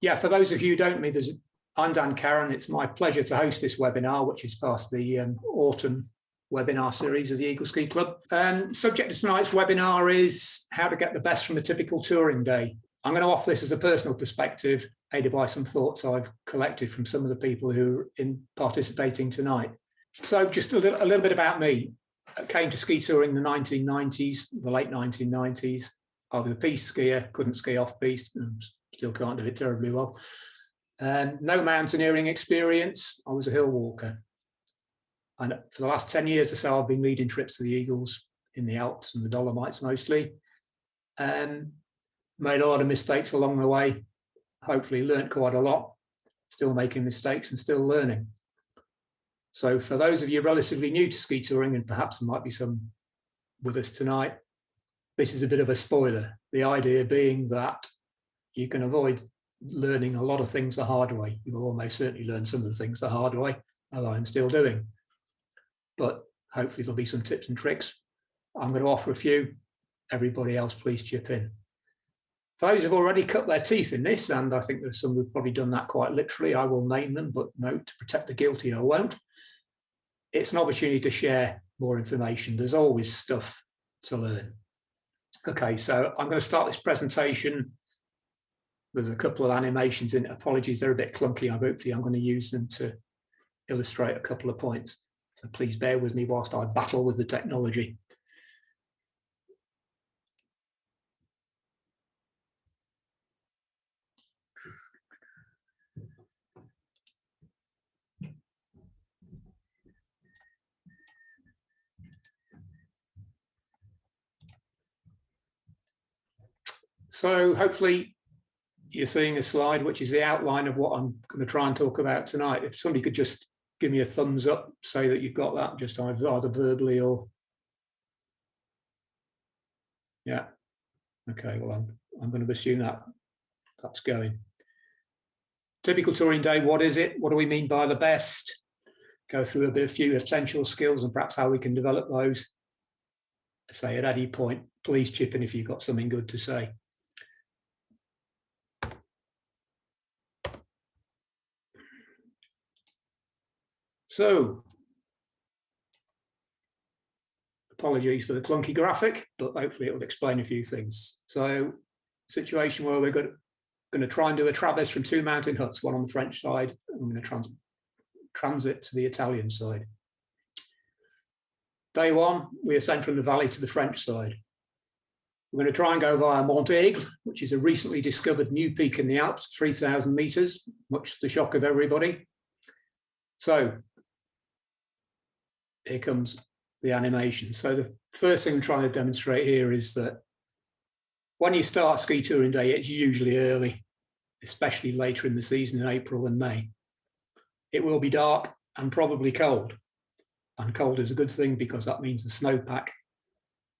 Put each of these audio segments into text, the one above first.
Yeah, for those of you who don't know me, I'm Dan Carron. It's my pleasure to host this webinar, which is part of the autumn webinar series of the Eagle Ski Club. Subject of tonight's webinar is how to get the best from a typical touring day. I'm going to offer this as a personal perspective, aided by some thoughts I've collected from some of the people who are participating tonight. So just a little bit about me. I came to ski touring in the 1990s, the late 1990s. I was a piste skier, couldn't ski off-piste, still can't do it terribly well. No mountaineering experience. I was a hill walker. And for the last 10 years or so, I've been leading trips to the Eagles in the Alps and the Dolomites mostly. Made a lot of mistakes along the way. Hopefully learned quite a lot. Still making mistakes and still learning. So for those of you relatively new to ski touring, and perhaps there might be some with us tonight, this is a bit of a spoiler. The idea being that you can avoid learning a lot of things the hard way. You will almost certainly learn some of the things the hard way, although I'm still doing. But hopefully there'll be some tips and tricks. I'm going to offer a few. Everybody else, please chip in. For those who've already cut their teeth in this, and I think there's some who've probably done that quite literally, I will name them, but no, to protect the guilty, I won't. It's an opportunity to share more information. There's always stuff to learn. Okay, so I'm going to start this presentation with a couple of animations in it. Apologies, they're a bit clunky. Hopefully I'm going to use them to illustrate a couple of points. So please bear with me whilst I battle with the technology. So hopefully you're seeing a slide, which is the outline of what I'm going to try and talk about tonight. If somebody could just give me a thumbs up, say that you've got that, just either verbally or... Yeah. Okay, well, I'm going to assume that that's going. Typical touring day, what is it? What do we mean by the best? Go through a few essential skills and perhaps how we can develop those. Say at any point, please chip in if you've got something good to say. So, apologies for the clunky graphic, but hopefully it will explain a few things. So, situation where we're going to try and do a traverse from two mountain huts, one on the French side, and I'm going to transit to the Italian side. Day one, we ascend from the valley to the French side. We're going to try and go via Mountaineering, which is a recently discovered new peak in the Alps, 3,000 meters, much to the shock of everybody. So, here comes the animation. So the first thing I'm trying to demonstrate here is that when you start ski touring day, it's usually early, especially later in the season in April and May. It will be dark and probably cold. And cold is a good thing because that means the snowpack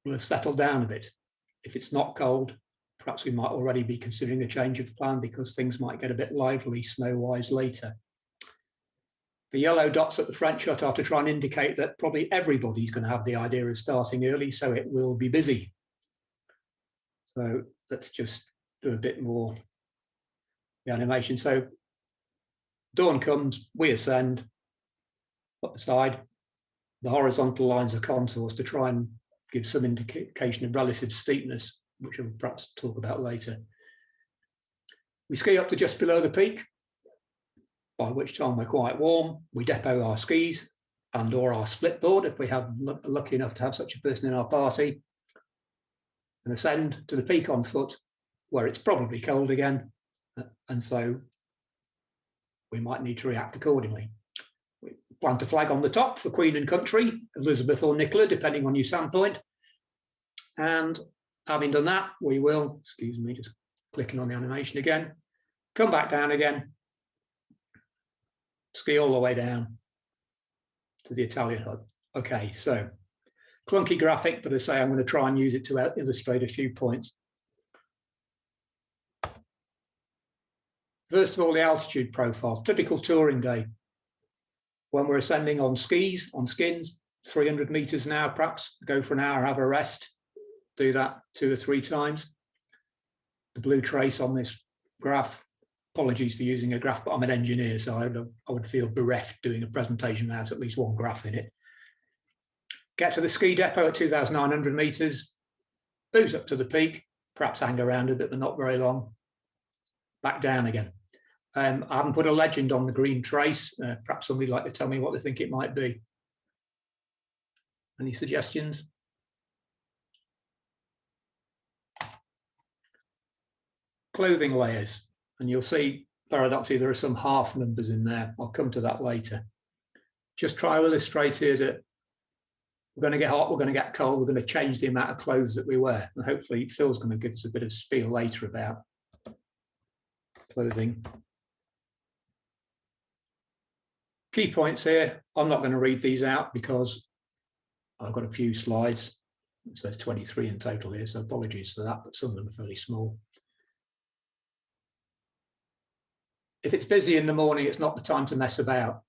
will have settled down a bit. If it's not cold, perhaps we might already be considering a change of plan because things might get a bit lively snow-wise later. The yellow dots at the French hut are to try and indicate that probably everybody's going to have the idea of starting early, so it will be busy. So let's just do a bit more the animation. So dawn comes, we ascend up the side. The horizontal lines are contours to try and give some indication of relative steepness, which we'll perhaps talk about later. We ski up to just below the peak, by which time we're quite warm. We depot our skis and or our split board if we have lucky enough to have such a person in our party, and ascend to the peak on foot where it's probably cold again, and so we might need to react accordingly. We plant a flag on the top for Queen and Country, Elizabeth or Nicola, depending on your standpoint, and having done that, we will, excuse me, just clicking on the animation again, come back down again, ski all the way down to the Italian hut. Okay, so clunky graphic, but I say I'm going to try and use it to illustrate a few points. First of all, the altitude profile, typical touring day. When we're ascending on skis, on skins, 300 meters an hour perhaps, go for an hour, have a rest, do that 2 or 3 times. the blue trace on this graph. Apologies for using a graph, but I'm an engineer, so I would feel bereft doing a presentation without at least one graph in it. Get to the ski depot at 2,900 metres, boost up to the peak, perhaps hang around a bit, but not very long, back down again. I haven't put a legend on the green trace. Perhaps somebody'd like to tell me what they think it might be. Any suggestions? Clothing layers, and you'll see paradoxically there are some half numbers in there. I'll come to that later. Just try to illustrate here that we're going to get hot, we're going to get cold, we're going to change the amount of clothes that we wear. And hopefully Phil's going to give us a bit of spiel later about clothing. Key points here. I'm not going to read these out because I've got a few slides. It says 23 in total here, so apologies for that, but some of them are fairly small. If it's busy in the morning, it's not the time to mess about,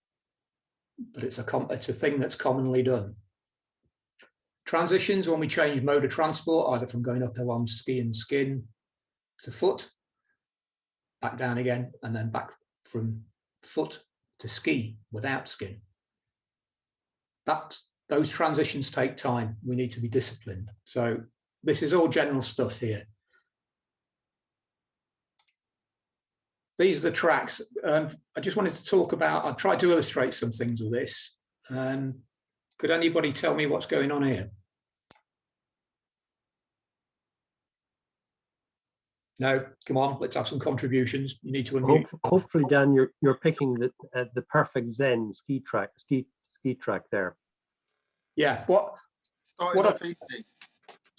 but it's a thing that's commonly done. Transitions, when we change mode of transport, either from going uphill on ski and skin to foot, back down again, and then back from foot to ski without skin. Those transitions take time. We need to be disciplined. So this is all general stuff here. These are the tracks. I just wanted to talk about, I've tried to illustrate some things with this. Could anybody tell me what's going on here? No, come on, let's have some contributions. You need to unmute. Hopefully, Dan, you're picking the perfect Zen ski track there. Yeah. Starting off easy.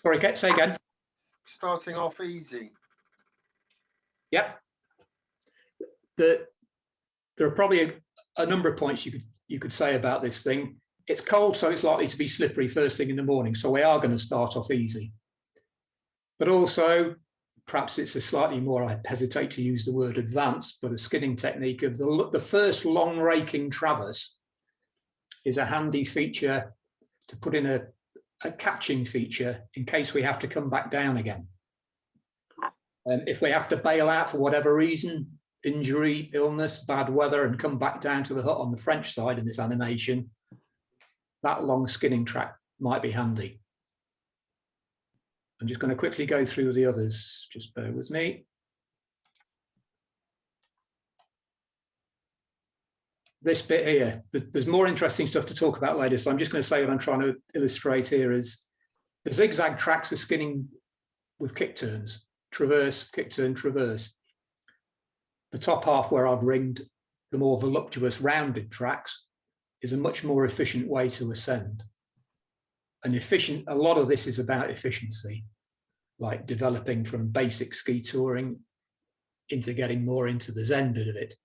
Sorry, say again. Starting off easy. Yep. There are probably a number of points you could say about this thing. It's cold, so it's likely to be slippery first thing in the morning. So we are going to start off easy. But also, perhaps it's a slightly more, I hesitate to use the word advanced, but a skinning technique of the first long raking traverse is a handy feature to put in a catching feature in case we have to come back down again. And if we have to bail out for whatever reason, injury, illness, bad weather, and come back down to the hut on the French side in this animation, that long skinning track might be handy. I'm just going to quickly go through the others, just bear with me. This bit here, there's more interesting stuff to talk about later, so I'm just going to say what I'm trying to illustrate here is the zigzag tracks are skinning with kick turns, traverse, kick turn, traverse. The top half where I've ringed the more voluptuous rounded tracks is a much more efficient way to ascend. And a lot of this is about efficiency, like developing from basic ski touring into getting more into the Zen bit of it.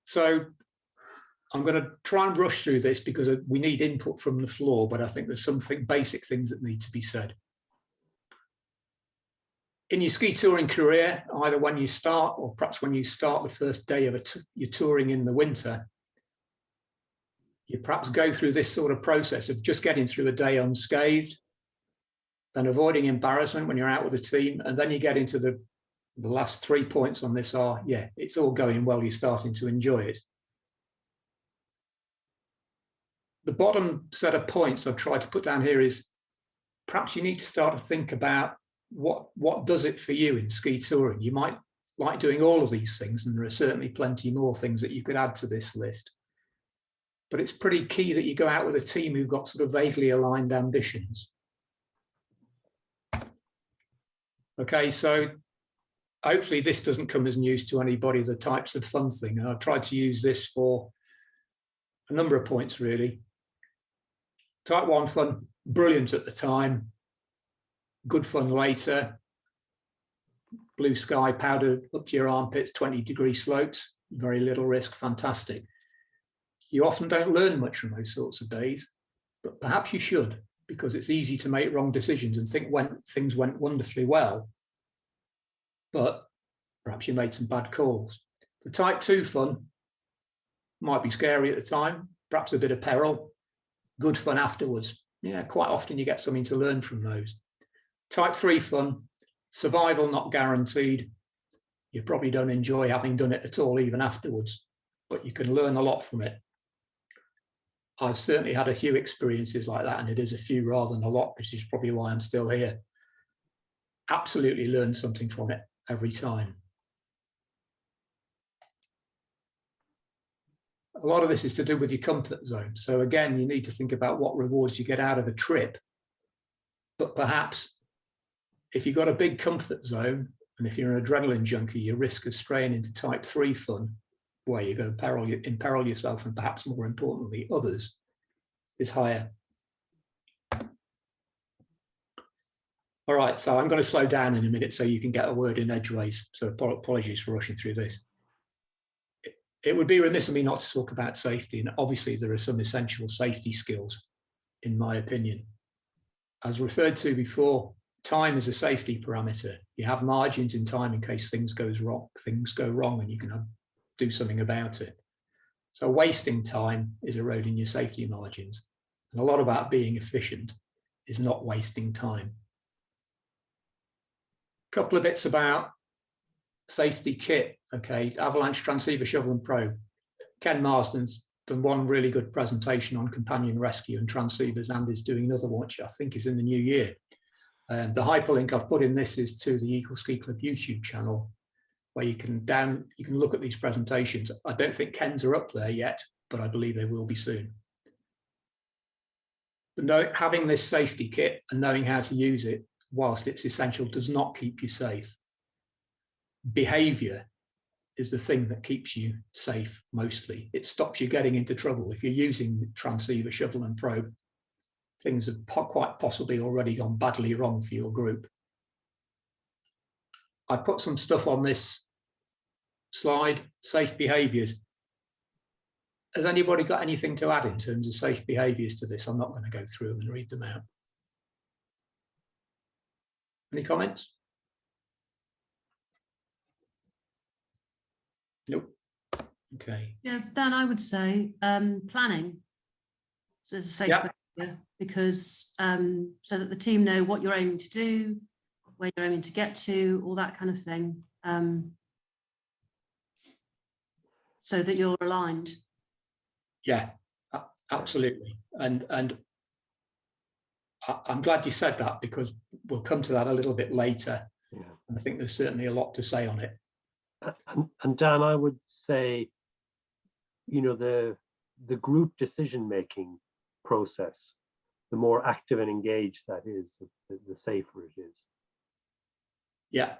So I'm going to try and rush through this because we need input from the floor, but I think there's some basic things that need to be said. In your ski touring career, either when you start or perhaps when you start the first day of your touring in the winter, you perhaps go through this sort of process of just getting through a day unscathed and avoiding embarrassment when you're out with a team. And then you get into the last 3 points on this are, yeah, it's all going well, you're starting to enjoy it. The bottom set of points I've tried to put down here is perhaps you need to start to think about what does it for you in ski touring. You might like doing all of these things, and there are certainly plenty more things that you could add to this list. But it's pretty key that you go out with a team who've got sort of vaguely aligned ambitions. Okay, so hopefully this doesn't come as news to anybody, the types of fun thing. And I've tried to use this for a number of points, really. Type 1 fun, brilliant at the time, good fun later. Blue sky, powder up to your armpits, 20-degree slopes, very little risk, fantastic. You often don't learn much from those sorts of days, but perhaps you should, because it's easy to make wrong decisions and think things went wonderfully well, but perhaps you made some bad calls. The type 2 fun might be scary at the time, perhaps a bit of peril, good fun afterwards. Yeah, quite often you get something to learn from those. Type 3 fun, survival not guaranteed. You probably don't enjoy having done it at all even afterwards, but you can learn a lot from it. I've certainly had a few experiences like that, and it is a few rather than a lot, which is probably why I'm still here. Absolutely learn something from it every time. A lot of this is to do with your comfort zone. So again, you need to think about what rewards you get out of a trip. But perhaps if you've got a big comfort zone, and if you're an adrenaline junkie, your risk of straying into type 3 fun, where you're going to imperil yourself and perhaps more importantly others, is higher. All right, so I'm going to slow down in a minute so you can get a word in edgeways. So apologies for rushing through this. It would be remiss of me not to talk about safety, and obviously there are some essential safety skills, in my opinion. As referred to before, time is a safety parameter. You have margins in time in case things go wrong, and you can do something about it. So wasting time is eroding your safety margins. And a lot about being efficient is not wasting time. A couple of bits about safety kit. Okay, avalanche transceiver, shovel and probe. Ken Marsden's done one really good presentation on companion rescue and transceivers, and is doing another one, which I think is in the new year. The hyperlink I've put in this is to the Eagle Ski Club YouTube channel, where you can look at these presentations. I don't think Ken's are up there yet, but I believe they will be soon. But having this safety kit and knowing how to use it, whilst it's essential, does not keep you safe. Behaviour is the thing that keeps you safe mostly. It stops you getting into trouble. If you're using transceiver, shovel and probe, things have quite possibly already gone badly wrong for your group. I've put some stuff on this slide, safe behaviours. Has anybody got anything to add in terms of safe behaviours to this? I'm not going to go through them and read them out. Any comments? Nope. Okay. Yeah, Dan, I would say planning as a safe behaviour, because so that the team know what you're aiming to do, where you're aiming to get to, all that kind of thing, so that you're aligned. Yeah, absolutely. And I'm glad you said that, because we'll come to that a little bit later. Yeah. And I think there's certainly a lot to say on it. And Dan, I would say, you know, the group decision-making process, the more active and engaged that is, the safer it is. Yeah.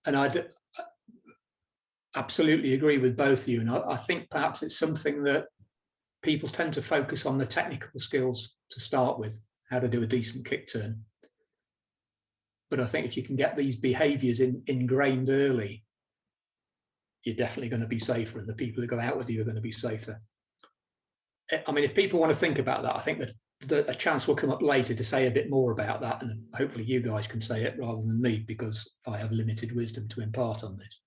And I'd absolutely agree with both of you. And I think perhaps it's something that people tend to focus on the technical skills to start with, how to do a decent kick turn. But I think if you can get these behaviours ingrained early, you're definitely going to be safer, and the people who go out with you are going to be safer. I mean, if people want to think about that, I think that a chance will come up later to say a bit more about that, and hopefully you guys can say it rather than me, because I have limited wisdom to impart on this.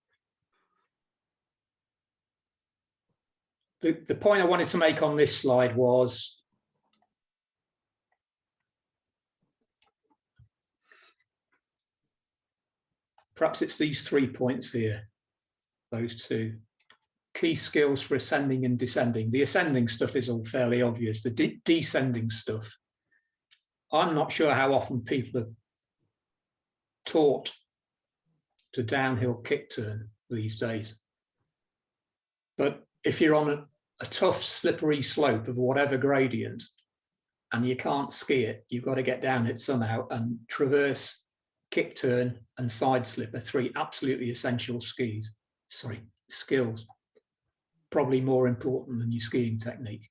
The point I wanted to make on this slide was perhaps it's these 3 points here, those two. Key skills for ascending and descending. The ascending stuff is all fairly obvious. The descending stuff, I'm not sure how often people are taught to downhill kick turn these days. But if you're on a tough, slippery slope of whatever gradient and you can't ski it, you've got to get down it somehow, and traverse, kick turn and side slip are 3 absolutely essential skills, probably more important than your skiing technique.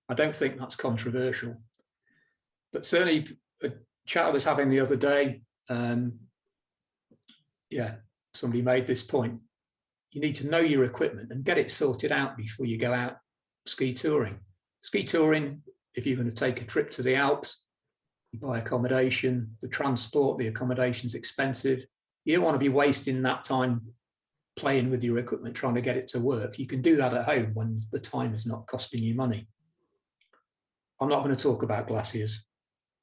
I don't think that's controversial, but certainly a chat I was having the other day, somebody made this point. You need to know your equipment and get it sorted out before you go out ski touring. Ski touring, if you're going to take a trip to the Alps, you buy accommodation, the transport, the accommodation's expensive. You don't want to be wasting that time playing with your equipment, trying to get it to work. You can do that at home when the time is not costing you money. I'm not going to talk about glaciers.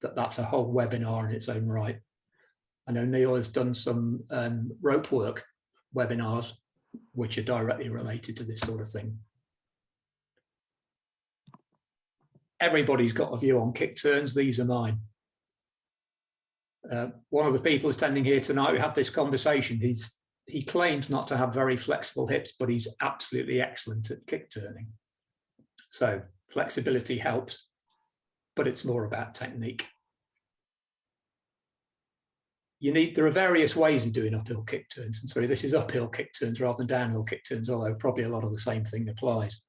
that's a whole webinar in its own right. I know Neil has done some rope work webinars, which are directly related to this sort of thing. Everybody's got a view on kick turns. These are mine. One of the people attending here tonight, we had this conversation. He claims not to have very flexible hips, but he's absolutely excellent at kick turning. So flexibility helps, but it's more about technique. There are various ways of doing uphill kick turns. And sorry, this is uphill kick turns rather than downhill kick turns, although probably a lot of the same thing applies.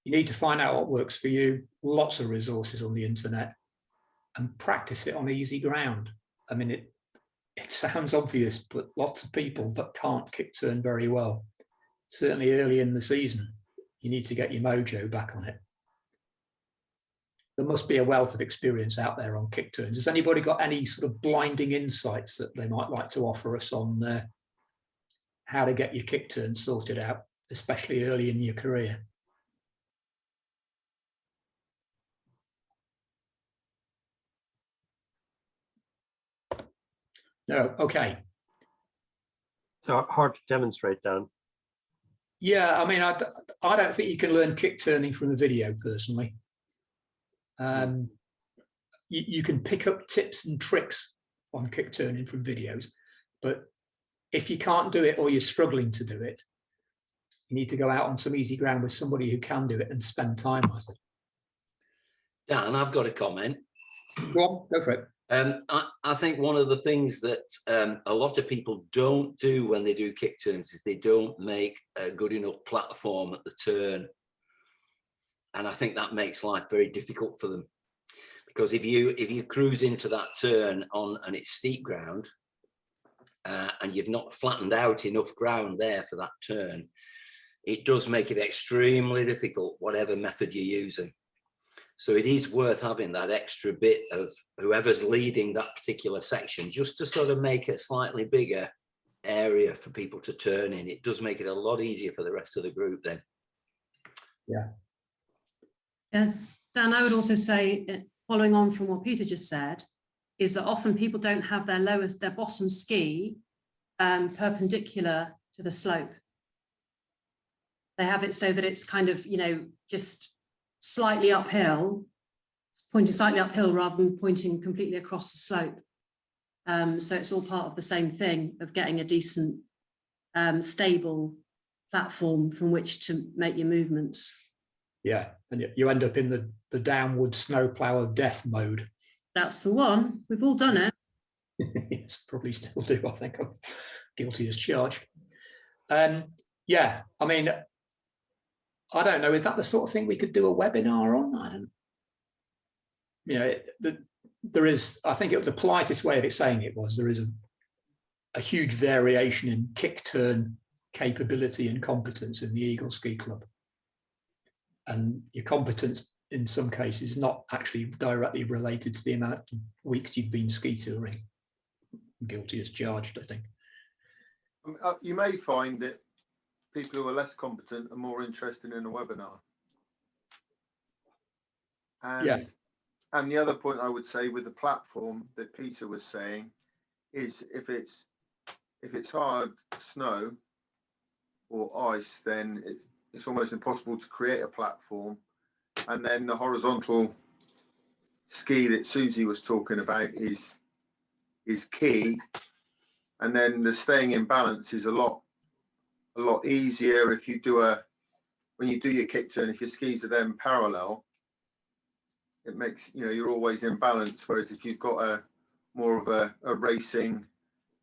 You need to find out what works for you. Lots of resources on the internet, and practice it on easy ground. I mean, it sounds obvious, but lots of people that can't kick turn very well, certainly early in the season, you need to get your mojo back on it. There must be a wealth of experience out there on kick turns. Has anybody got any sort of blinding insights that they might like to offer us on how to get your kick turns sorted out, especially early in your career? No, okay. So hard to demonstrate, Dan. Yeah, I mean, I don't think you can learn kick turning from a video personally. You can pick up tips and tricks on kick turning from videos, but if you can't do it or you're struggling to do it, you need to go out on some easy ground with somebody who can do it and spend time with it. Dan, I've got a comment. Go on, go for it. I think one of the things that a lot of people don't do when they do kick turns is they don't make a good enough platform at the turn. And I think that makes life very difficult for them. Because if you cruise into that turn and it's steep ground, and you've not flattened out enough ground there for that turn, it does make it extremely difficult, whatever method you're using. So it is worth having that extra bit of whoever's leading that particular section, just to sort of make it a slightly bigger area for people to turn in. It does make it a lot easier for the rest of the group then. Yeah. Yeah, Dan, I would also say, following on from what Peter just said, is that often people don't have their bottom ski perpendicular to the slope. They have it so that it's kind of, just slightly uphill, pointing slightly uphill rather than pointing completely across the slope. So it's all part of the same thing of getting a decent, stable platform from which to make your movements. Yeah, and you end up in the downward snowplow of death mode. That's the one. We've all done it. Yes, probably still do. I think I'm guilty as charged. Yeah, I mean, I don't know. Is that the sort of thing we could do a webinar on? There is. I think the politest way of saying it was there is a huge variation in kick turn capability and competence in the Eagle Ski Club. And your competence in some cases is not actually directly related to the amount of weeks you've been ski touring. Guilty as charged, I think. You may find that people who are less competent are more interested in a webinar. And, yeah. And the other point I would say with the platform that Peter was saying is if it's hard snow or ice, then it's almost impossible to create a platform. And then the horizontal ski that Susie was talking about is key. And then the staying in balance is a lot easier if you when you do your kick turn, if your skis are then parallel, it makes, you're always in balance. Whereas if you've got more of a racing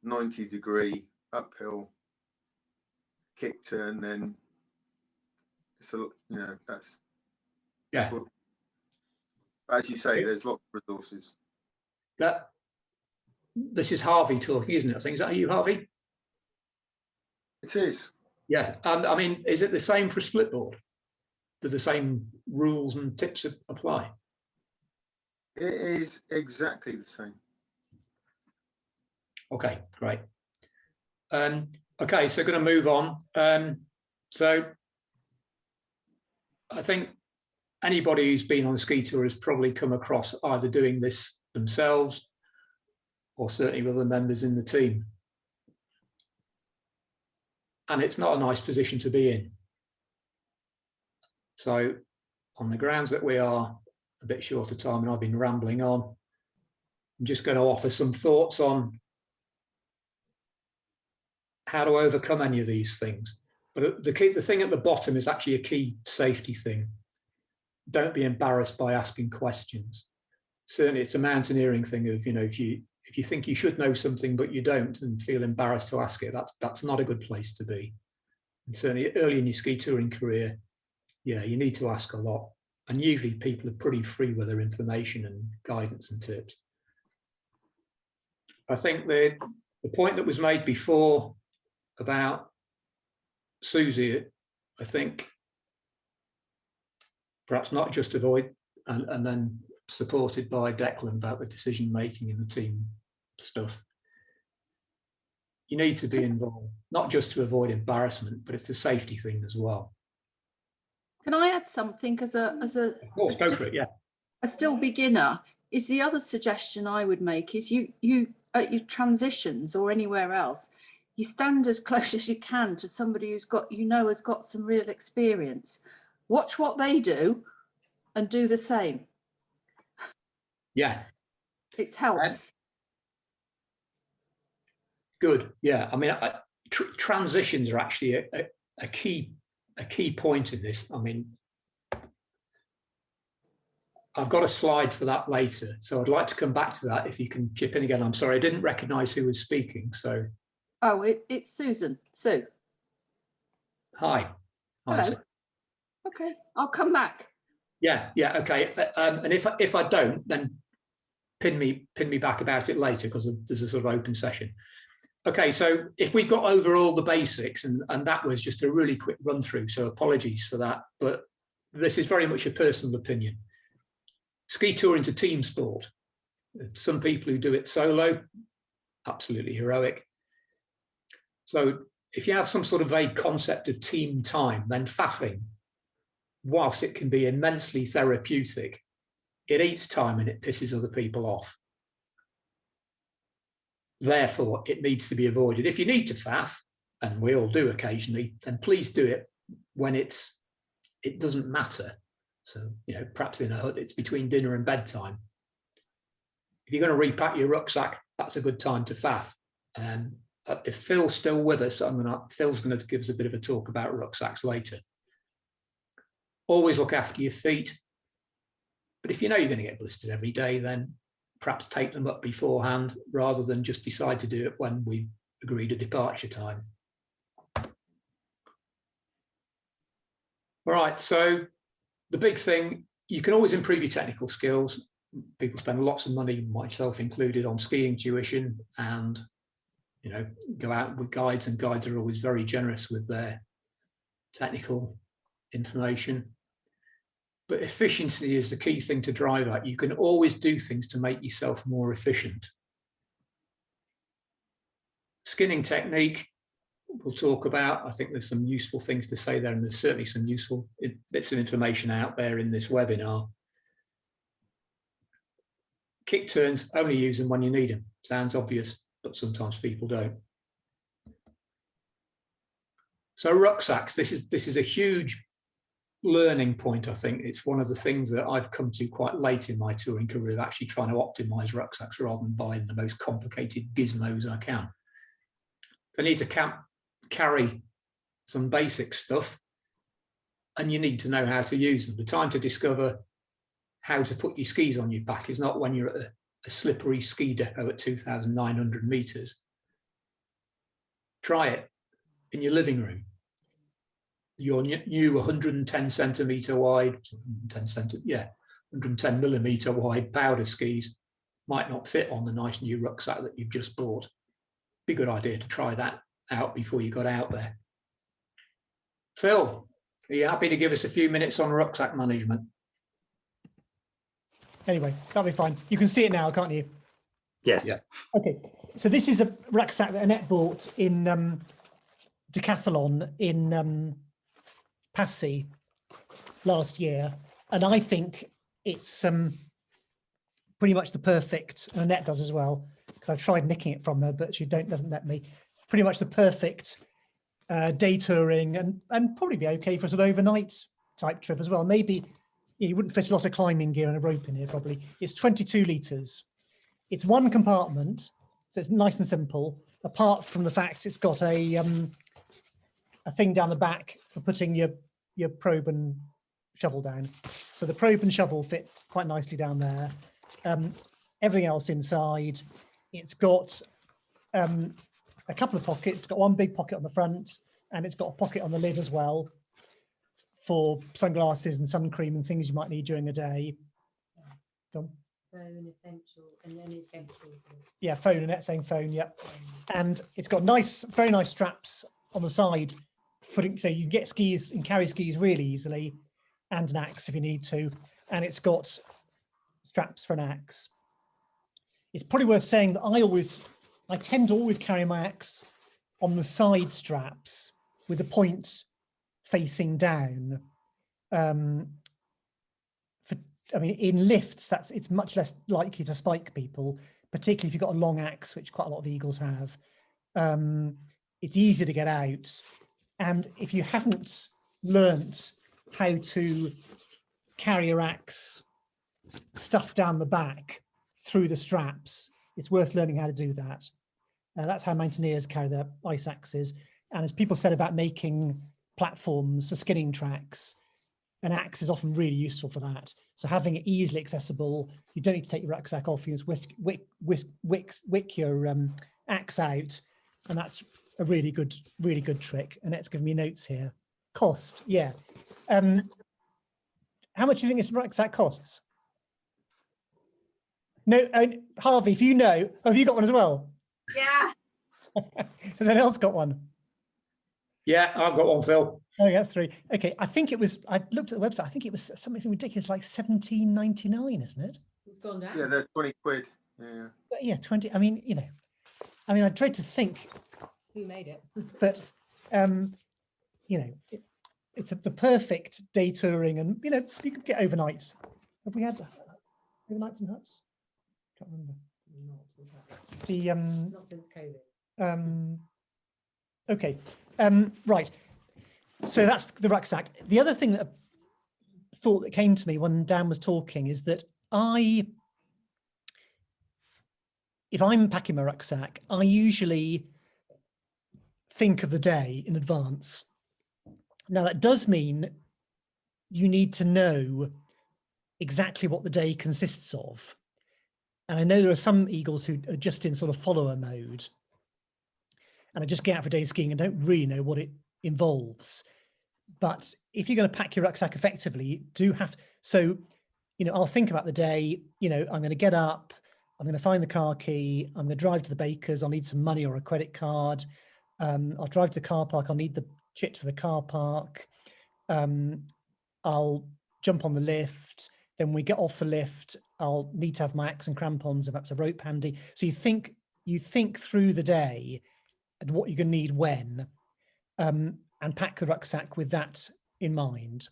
90-degree uphill kick turn, then it's that's, yeah. As you say, there's lots of resources. This is Harvey talking, isn't it? I think, is that you, Harvey? It is. Yeah. I mean, is it the same for splitboard? Do the same rules and tips apply? It is exactly the same. Okay, great. Okay, so going to move on. So I think anybody who's been on a ski tour has probably come across either doing this themselves or certainly with other members in the team. And it's not a nice position to be in. So on the grounds that we are a bit short of time and I've been rambling on, I'm just going to offer some thoughts on how to overcome any of these things. But the thing at the bottom is actually a key safety thing. Don't be embarrassed by asking questions. Certainly it's a mountaineering thing of, you know, if you think you should know something but you don't and feel embarrassed to ask it, that's not a good place to be. And certainly early in your ski touring career, yeah, you need to ask a lot. And usually people are pretty free with their information and guidance and tips. I think the point that was made before about Susie, I think perhaps not just avoid, and then supported by Declan about the decision making in the team stuff. You need to be involved, not just to avoid embarrassment, but it's a safety thing as well. Can I add something as a Of course, go for it, yeah. A still beginner? Is the other suggestion I would make is you at your transitions or anywhere else, you stand as close as you can to somebody who's got, you know, has got some real experience. Watch what they do and do the same. Yeah. It helps. Good, yeah. I mean, transitions are actually a key point in this. I mean, I've got a slide for that later, so I'd like to come back to that if you can chip in again. I'm sorry, I didn't recognise who was speaking, so. Oh, it's Susan. Sue. Hi. Hello. Sue. Okay, I'll come back. Yeah, okay. And if I don't, then pin me back about it later, because there's a sort of open session. Okay, so if we've got over all the basics, and that was just a really quick run through, so apologies for that, but this is very much a personal opinion. Ski touring's a team sport. Some people who do it solo, absolutely heroic. So if you have some sort of vague concept of team time, then faffing, whilst it can be immensely therapeutic, it eats time and it pisses other people off. Therefore, it needs to be avoided. If you need to faff, and we all do occasionally, then please do it when it doesn't matter. So, you know, perhaps in a hut, it's between dinner and bedtime. If you're going to repack your rucksack, that's a good time to faff. If Phil's still with us, Phil's going to give us a bit of a talk about rucksacks later. Always look after your feet. But if you know you're going to get blisters every day, then perhaps take them up beforehand rather than just decide to do it when we agreed a departure time. All right, so the big thing, you can always improve your technical skills. People spend lots of money, myself included, on skiing tuition and, you know, go out with guides, and guides are always very generous with their technical information. But efficiency is the key thing to drive at. You can always do things to make yourself more efficient. Skinning technique, we'll talk about. I think there's some useful things to say there, and there's certainly some useful bits of information out there in this webinar. Kick turns, only use them when you need them. Sounds obvious, but sometimes people don't. So rucksacks, this is a huge learning point. I think it's one of the things that I've come to quite late in my touring career, actually trying to optimize rucksacks rather than buying the most complicated gizmos I can. They need to carry some basic stuff, and you need to know how to use them. The time to discover how to put your skis on your back is not when you're at a slippery ski depot at 2,900 meters. Try it in your living room. Your new 110 centimeter wide, 110 millimeter wide powder skis might not fit on the nice new rucksack that you've just bought. Be a good idea to try that out before you got out there. Phil, are you happy to give us a few minutes on rucksack management? Anyway, that'll be fine. You can see it now, can't you? Yes. Yeah. Okay, so this is a rucksack that Annette bought in Decathlon in Passy last year. and I think it's pretty much the perfect, and Annette does as well, because I've tried nicking it from her, but she doesn't let me. Pretty much the perfect day touring, and probably be okay for a sort of overnight type trip as well. Maybe you wouldn't fit a lot of climbing gear and a rope in here probably. It's 22 litres. It's one compartment, so it's nice and simple, apart from the fact it's got a thing down the back for putting your probe and shovel down. So the probe and shovel fit quite nicely down there. Everything else inside, it's got a couple of pockets. It's got one big pocket on the front, and it's got a pocket on the lid as well for sunglasses and sun cream and things you might need during the day. Go on. Phone essential, and then essential. Yeah, phone, and that same phone, yep. And it's got very nice straps on the side, so you can get skis and carry skis really easily, and an axe if you need to. And it's got straps for an axe. It's probably worth saying that I tend to always carry my axe on the side straps with the point facing down. I mean, in lifts, it's much less likely to spike people, particularly if you've got a long axe, which quite a lot of eagles have. It's easier to get out. And if you haven't learnt how to carry your axe stuffed down the back through the straps, it's worth learning how to do that. That's how mountaineers carry their ice axes. And as people said about making platforms for skinning tracks, an axe is often really useful for that. So having it easily accessible, you don't need to take your rucksack off. You just wick your axe out, and that's a really good trick. And it's giving me notes here. Cost, yeah. How much do you think this rucksack costs? No, Harvey, if you know, have you got one as well? Yeah. Has anyone else got one? Yeah, I've got one, Phil. Oh, yeah, that's 3. Okay, I think it was, I looked at the website, I think it was something ridiculous like $17.99, isn't it? It's gone down. Yeah, they're 20 quid. Yeah. But yeah, 20, I mean, I dread to think, Who made it? but, it's the perfect day touring, and, you could get overnights. Have we had overnights in huts? Can't remember. Not since COVID. Okay, right. So that's the rucksack. The other thing that thought that came to me when Dan was talking is that if I'm packing my rucksack, I usually think of the day in advance. Now that does mean you need to know exactly what the day consists of. And I know there are some eagles who are just in sort of follower mode and I just get out for a day skiing and don't really know what it involves. But if you're going to pack your rucksack effectively, you do have, so, I'll think about the day, I'm going to get up, I'm going to find the car key, I'm going to drive to the baker's, I'll need some money or a credit card. I'll drive to the car park, I'll need the chit for the car park. I'll jump on the lift. Then when we get off the lift, I'll need to have my axe and crampons and perhaps a rope handy. So you think through the day and what you're going to need when, and pack the rucksack with that in mind.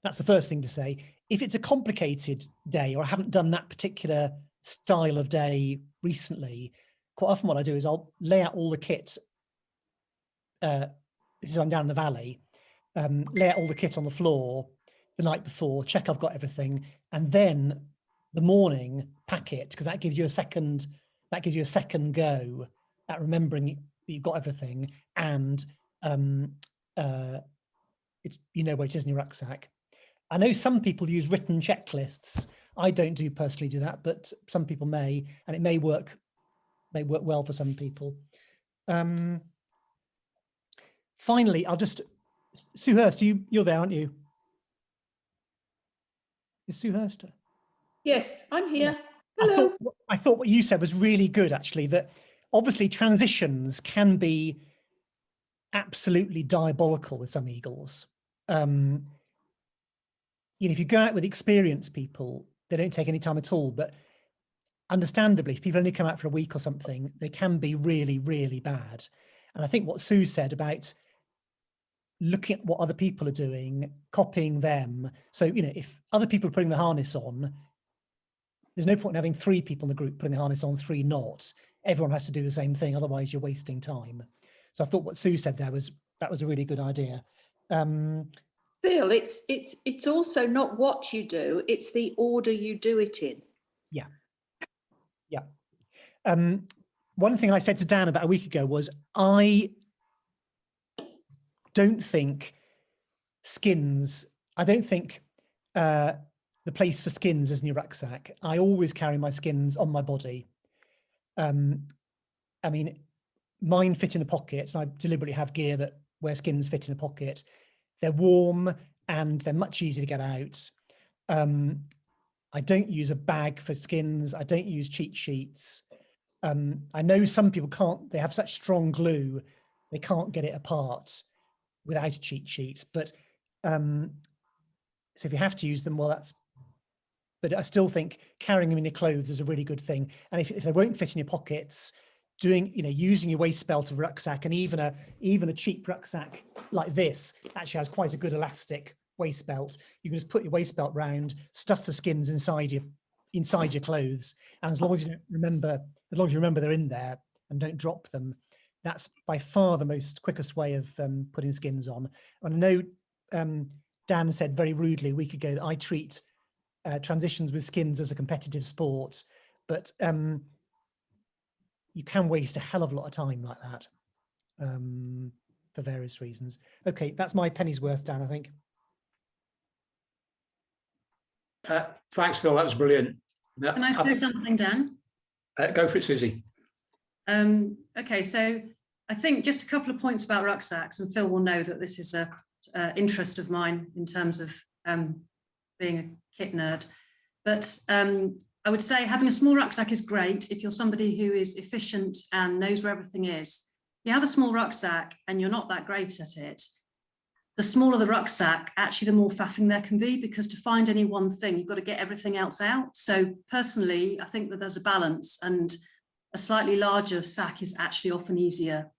That's the first thing to say. If it's a complicated day, or I haven't done that particular style of day recently, quite often what I do is I'll lay out all the kit. This is I'm down in the valley. Lay out all the kit on the floor the night before, check I've got everything, and then the morning pack it, because that gives you a second go at remembering that you've got everything, and it's where it is in your rucksack. I know some people use written checklists. I don't personally do that, but some people may, and it may work well for some people. Finally, Sue Hurst, you're there, aren't you? Is Sue Hurst? Yes, I'm here. Yeah. Hello. I thought what you said was really good, actually, that obviously transitions can be absolutely diabolical with some eagles. If you go out with experienced people, they don't take any time at all, but understandably, if people only come out for a week or something, they can be really, really bad. And I think what Sue said about looking at what other people are doing, copying them. So, you know, if other people are putting the harness on, there's no point in having 3 people in the group putting the harness on, 3 not. Everyone has to do the same thing, otherwise you're wasting time. So I thought what Sue said there was a really good idea. Phil, it's also not what you do, it's the order you do it in. Yeah. One thing I said to Dan about a week ago was, I don't think the place for skins is in your rucksack. I always carry my skins on my body. I mean, mine fit in a pocket, and I deliberately have gear where skins fit in a pocket. They're warm and they're much easier to get out. I don't use a bag for skins. I don't use cheat sheets. I know some people can't, they have such strong glue, they can't get it apart without a cheat sheet. But so if you have to use them, well, but I still think carrying them in your clothes is a really good thing. And if they won't fit in your pockets, using your waist belt of rucksack, and even a cheap rucksack like this actually has quite a good elastic waist belt. You can just put your waist belt round, stuff the skins inside your clothes, and as long as you remember they're in there and don't drop them, that's by far the most quickest way of putting skins on. And I know Dan said very rudely a week ago that I treat transitions with skins as a competitive sport, but you can waste a hell of a lot of time like that for various reasons. Okay, that's my penny's worth, Dan, I think. Thanks, Phil. That was brilliant. Can I say something, Dan? Go for it, Susie. Okay, so I think just a couple of points about rucksacks, and Phil will know that this is a interest of mine in terms of being a kit nerd. But I would say having a small rucksack is great if you're somebody who is efficient and knows where everything is. If you have a small rucksack and you're not that great at it, the smaller the rucksack, actually the more faffing there can be, because to find any one thing, you've got to get everything else out. So personally, I think that there's a balance, and a slightly larger sack is actually often easier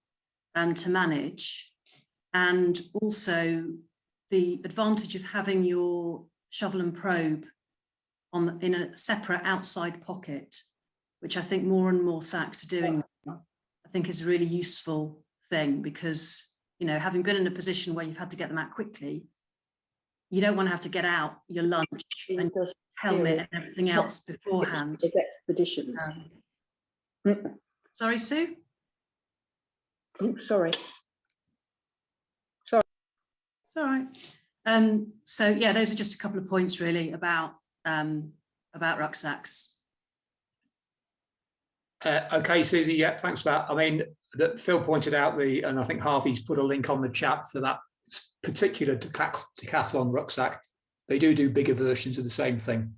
to manage. And also the advantage of having your shovel and probe in a separate outside pocket, which I think more and more sacks are doing, I think is a really useful thing, because, you know, having been in a position where you've had to get them out quickly, you don't want to have to get out your lunch and helmet and everything else beforehand. Expeditions. Sorry, Sue? Oh, sorry. It's all right. So yeah, those are just a couple of points really about rucksacks. Okay, Susie. Yeah, thanks for that. I mean, that Phil pointed out and I think Harvey's put a link on the chat for that particular decathlon rucksack. They do bigger versions of the same thing.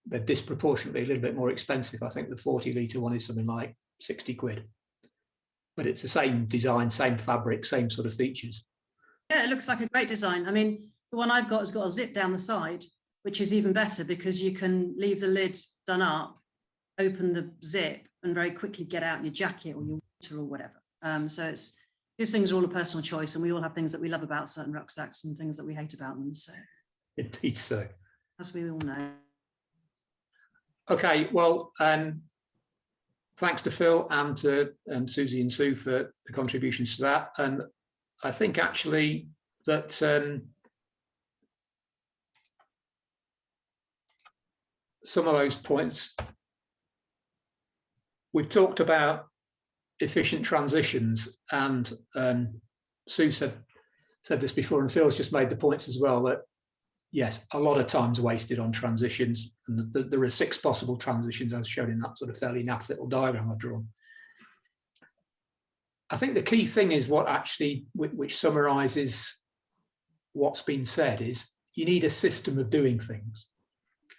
They're disproportionately a little bit more expensive. I think the 40-litre one is something like 60 quid. But it's the same design, same fabric, same sort of features. Yeah, it looks like a great design. I mean, the one I've got has got a zip down the side, which is even better because you can leave the lid done up, open the zip, and very quickly get out your jacket or your water or whatever. So these things are all a personal choice, and we all have things that we love about certain rucksacks and things that we hate about them. So Indeed so. As we all know. Okay, well, thanks to Phil and to Susie and Sue for the contributions to that. And I think actually that some of those points, we've talked about efficient transitions, and Sue said this before, and Phil's just made the points as well, that yes, a lot of time's wasted on transitions, and there are 6 possible transitions as shown in that sort of fairly naff little diagram I've drawn. I think the key thing is what actually, which summarises what's been said, is you need a system of doing things.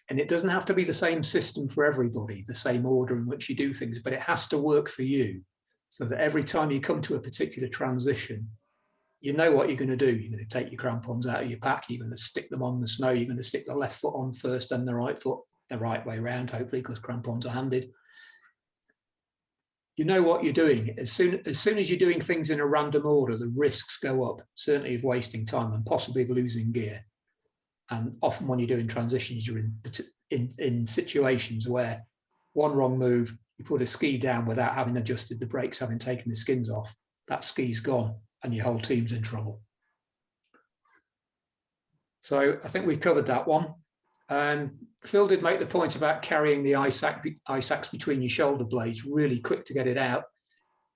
And it doesn't have to be the same system for everybody, the same order in which you do things, but it has to work for you, so that every time you come to a particular transition, you know what you're going to do. You're going to take your crampons out of your pack, you're going to stick them on the snow, you're going to stick the left foot on first and the right foot the right way around, hopefully, because crampons are handed. you know what you're doing. As soon as you're doing things in a random order, the risks go up, certainly of wasting time and possibly of losing gear. And often when you're doing transitions, you're in situations where one wrong move, you put a ski down without having adjusted the brakes, having taken the skins off, that ski's gone and your whole team's in trouble. So I think we've covered that one. Phil did make the point about carrying the ice axe between your shoulder blades, really quick to get it out.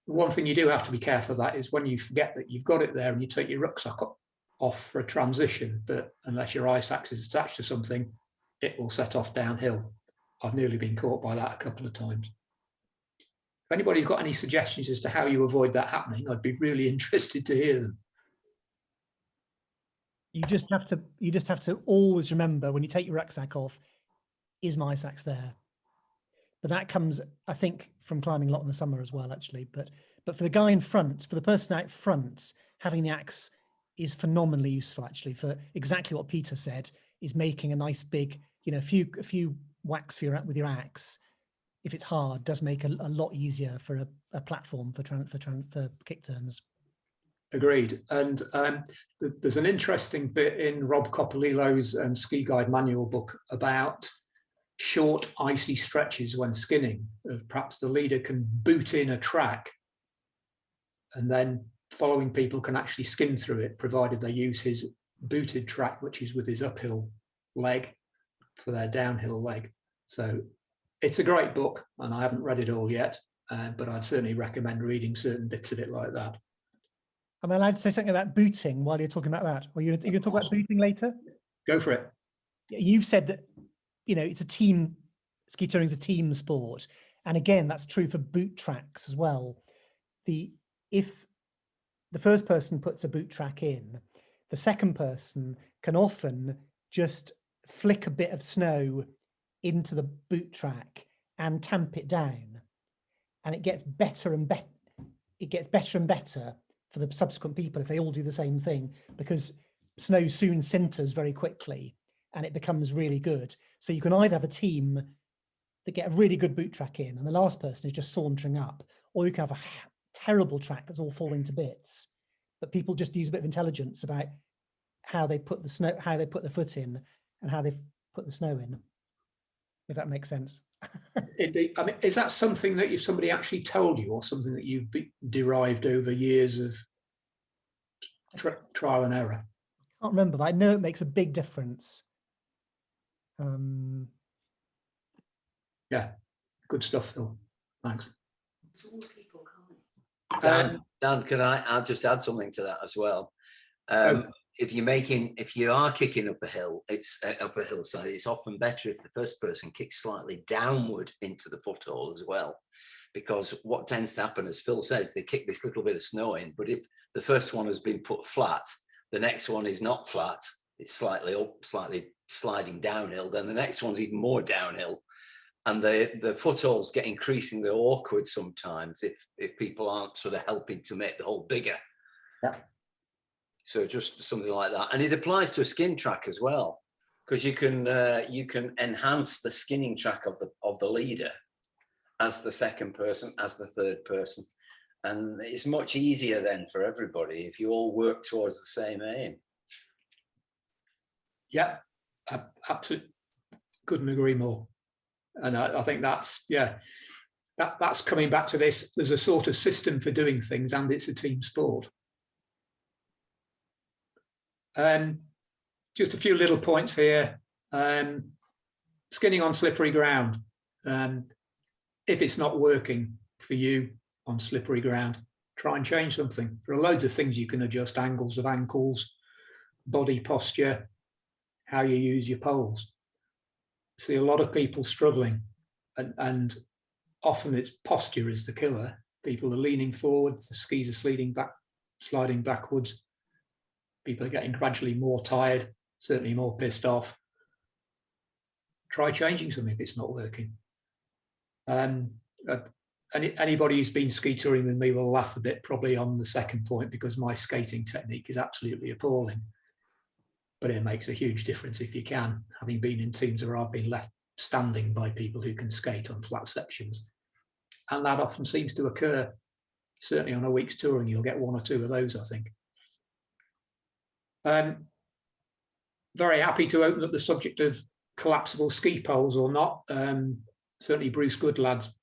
One thing you do have to be careful of that is when you forget that you've got it there and you take your rucksack off for a transition, but unless your ice axe is attached to something, it will set off downhill. I've nearly been caught by that a couple of times. If anybody's got any suggestions as to how you avoid that happening, I'd be really interested to hear them. You just have to always remember when you take your rucksack off, is my ice axe there? But that comes, I think, from climbing a lot in the summer as well, actually. But for the guy in front, for the person out front, having the axe is phenomenally useful, actually, for exactly what Peter said, is making a nice big, you know, a few whacks with your axe. If it's hard, does make a lot easier for a platform for kick turns. Agreed. And there's an interesting bit in Rob Coppolilo's ski guide manual book about short icy stretches when skinning. Perhaps the leader can boot in a track and then following people can actually skin through it, provided they use his booted track, which is with his uphill leg for their downhill leg. So it's a great book and I haven't read it all yet, but I'd certainly recommend reading certain bits of it like that. Am I allowed to say something about booting while you're talking about that? Or you're going to talk about booting later? Go for it. You've said that, you know, it's a team, ski touring is a team sport. And again, that's true for boot tracks as well. If the first person puts a boot track in, the second person can often just flick a bit of snow into the boot track and tamp it down. And it gets better and better. It gets better and better for the subsequent people if they all do the same thing, because snow soon sinters very quickly and it becomes really good. So you can either have a team that get a really good boot track in and the last person is just sauntering up, or you can have a terrible track that's all falling to bits, but people just use a bit of intelligence about how they put the snow, how they put the foot in and how they put the snow in, if that makes sense. Indeed. I mean, is that something that somebody actually told you, or something that you've derived over years of trial and error? I can't remember, but I know it makes a big difference. Yeah, good stuff, Phil. Thanks. Dan, I'll just add something to that as well. If you are kicking up a hill, it's up a hillside, it's often better if the first person kicks slightly downward into the foothole as well, because what tends to happen, as Phil says, they kick this little bit of snow in, but if the first one has been put flat, the next one is not flat, it's slightly up, slightly sliding downhill, then the next one's even more downhill. And the footholes get increasingly awkward sometimes if people aren't sort of helping to make the hole bigger. Yeah. So just something like that, and it applies to a skin track as well, because you can enhance the skinning track of the leader as the second person, as the third person, and it's much easier then for everybody if you all work towards the same aim. Yeah, absolutely. Couldn't agree more. And I think that's, yeah, that's coming back to this. There's a sort of system for doing things, and it's a team sport. Just a few little points here. Skinning on slippery ground. If it's not working for you on slippery ground, try and change something. There are loads of things you can adjust: angles of ankles, body posture, how you use your poles. See a lot of people struggling, and often it's posture is the killer. People are leaning forwards, the skis are sliding backwards. People are getting gradually more tired, certainly more pissed off. Try changing something if it's not working. Anybody who's been ski touring with me will laugh a bit probably on the second point, because my skating technique is absolutely appalling. But it makes a huge difference if you can, having been in teams where I've been left standing by people who can skate on flat sections. and that often seems to occur. Certainly on a week's touring, you'll get one or two of those, I think. Very happy to open up the subject of collapsible ski poles or not. Certainly Bruce Goodlad's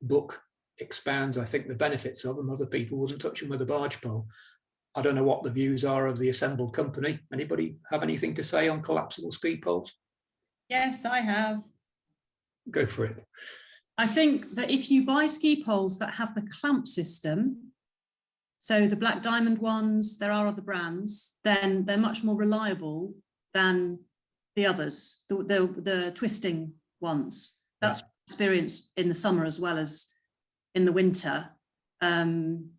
book expands, I think, the benefits of them. Other people wouldn't touch them with a barge pole. I don't know what the views are of the assembled company. Anybody have anything to say on collapsible ski poles? Yes, I have. Go for it. I think that if you buy ski poles that have the clamp system, so the Black Diamond ones, there are other brands, then they're much more reliable than the others, the twisting ones. That's experienced in the summer as well as in the winter. And